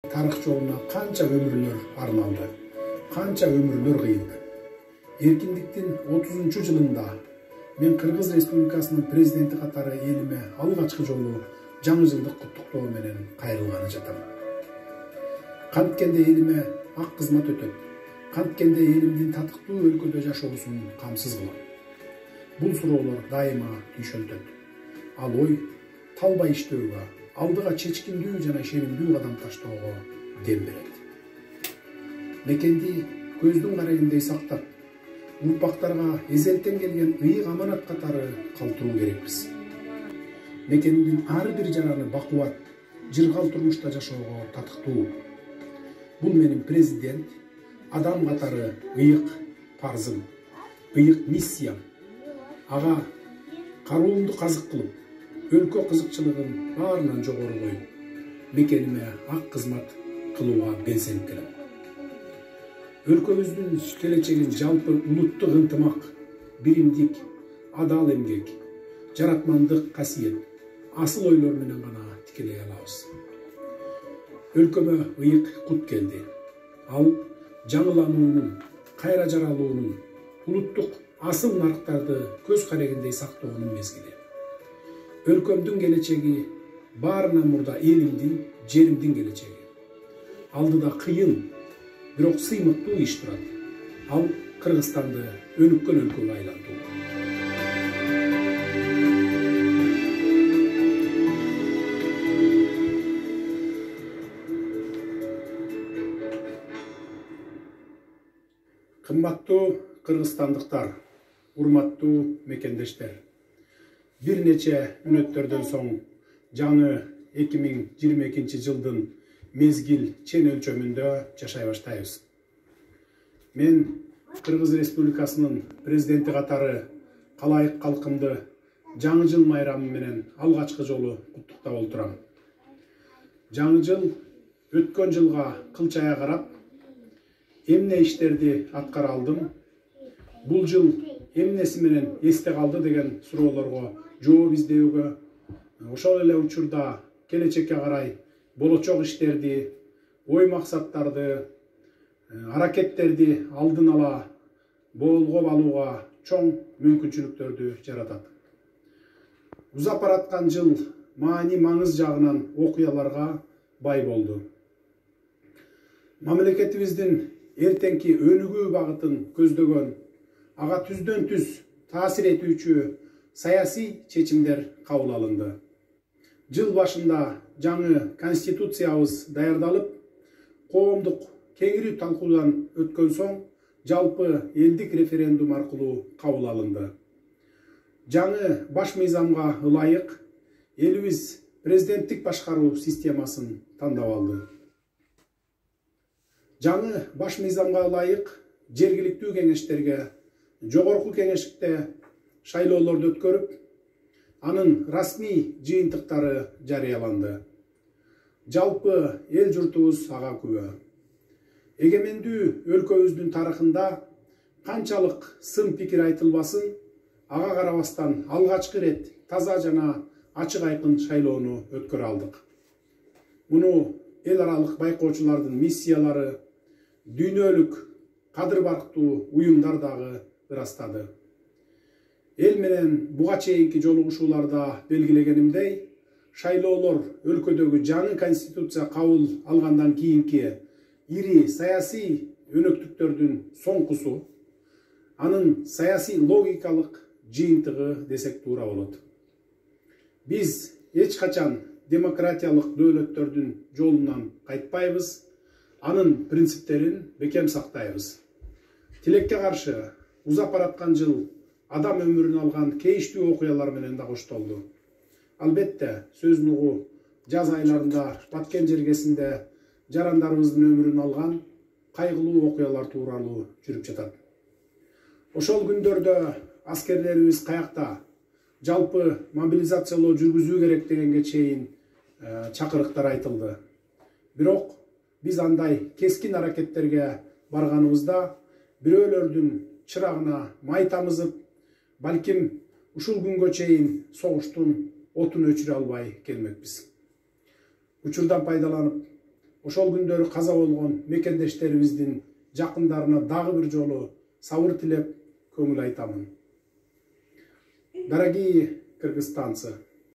Tarix жолuna kança ömürler arnaldı, kança ömürler kıyıldı. Erkinliktin 30. yılında men Kırgız Respublikasının prezidenti katары elime algaçkı жолу жаңы жылдык куттуктоо менен кайрылганы жатам. Канткенде элиме ак кызмат өтөт, канткенде элимдин татыктуу өлкөдө жашоосун камсыз кылам. Бул суроолор дайыма түйшөлтөт. Ал ой талбай иштөөгө, алдыга чечкиндүү жана шенимдүү кадам таштоого дем берет. Мекенди көздүн карегиндей сактап, урпактарга эзелтен келген ыйык аманат катары калтыруу керекпиз. Мекендин ар бир жараны бакубат, жыргал турмушта жашоого татыктуу. Бул менин президент, адам катары ыйык парзым, ыйык миссиям. Ага кароомду казык кылып, өлкө кызыкчылыгын баарынан жогору коюп, мекениме ак кызмат кылууга белсенип келем. Өлкөбүздүн келечегин жалпы улуттук ынтымак, биримдик, адал эмгек, жаратмандык касиет, асыл ойлор менен гана тикелей алабыз. Өлкөмө ыйык кут келди. Ал жаңылануунун, кайра жаралуунун, улуттук асыл нарыктарды көз карегиндей сактоонун мезгили. Өлкөмдүн келечеги баарынан мурда элимдин, жеримдин келечеги. Алдыда кыйын, бирок сыймыктуу иш турат. Ал Кыргызстанды өнүккөн өлкөгө айлантуу. Кымбаттуу кыргызстандыктар, урматтуу мекендештер. Bir neçe мүнөттөрдөн соң жаңы 2022 жылдын мезгил чен өлчөмүндө жашай баштайбыз. Мен Кыргыз Республикасынын президенти катары калайык калкымды жаңы жыл майрамы менен алгачкы жолу куттуктап олтурам. Жаңы жыл өткөн жылга кылчая карап, эмне иштерди аткара алдым, бул жыл эмнеси менен эсте калды деген суроолорго жооп издөөгө, ошол эле учурда келечекке карай болочок иштерди, ой максаттарды, аракеттерди алдын ала болгоп алууга чоң мүмкүнчүлүктөрдү жаратат. Узап бараткан жыл маани маңыз жагынан окуяларга бай болду. Мамлекетибиздин эртеңки өнүгүү багытын көздөгөн, ага түздөн түз таасир этүүчү саясий чечимдер кабыл алынды. Жыл башында жаңы конституциябыз даярдалып, коомдук кеңири талкуудан өткөн соң жалпы элдик референдум аркылуу кабыл алынды. Жаңы баш мыйзамга ылайык элибиз президенттик башкаруу системасын тандап алды. Жаңы баш мыйзамга ылайык жергиликтүү кеңештерге, жогорку кеңешикте шайлоолорду өткөрүп, анын расмий жыйынтыктары жарыяланды. Жалпы эл журтубуз ага күбө. Эгемендүү өлкөбүздүн тарыхында канчалык сын пикир айтылбасын, ага карабастан алгачкы рет таза жана ачык айкын шайлоону өткөрө алдык. Муну эл аралык байкоочулардын миссиялары, дүйнөлүк кадыр барктуу уюмдар дагы ырастады. Эл менен буга чейинки жолугушууларда белгилегенимдей, шайлоолор өлкөдөгү жаңы конституция кабыл алгандан кийинки ири саясий өнөктүктөрдүн соңкусу, анын саясий логикалык жыйынтыгы десек туура болот. Биз эч качан демократиялык дөөлөттөрдүн жолунан кайтпайбыз, анын принциптерин бекем сактайбыз. Тилекке каршы узап бараткан жыл адам өмүрүн алган кейиштүү окуялар менен да коштолду. Албетте, сөзүн угу жаз айларында Баткен жергесинде жарандарыбыздын өмүрүн алган кайгылуу окуялар тууралуу жүрүп жатат. Ошол күндөрдө аскерлерибиз каякта, жалпы мобилизациялоо жүргүзүү керек дегенге чейин чакырыктар айтылды. Бирок биз андай кескин аракеттерге барганыбызда бирөөлөрдүн чырагына май тамызып, балким ушул күнгө чейин согуштун отун өчүрө албай келмекпиз. Учурдан пайдаланып, ошол күндөрү каза болгон мекендештерибиздин жакындарына дагы бир жолу сабыр тилеп көңүл айтамын. Дорогие кыргызстанцы,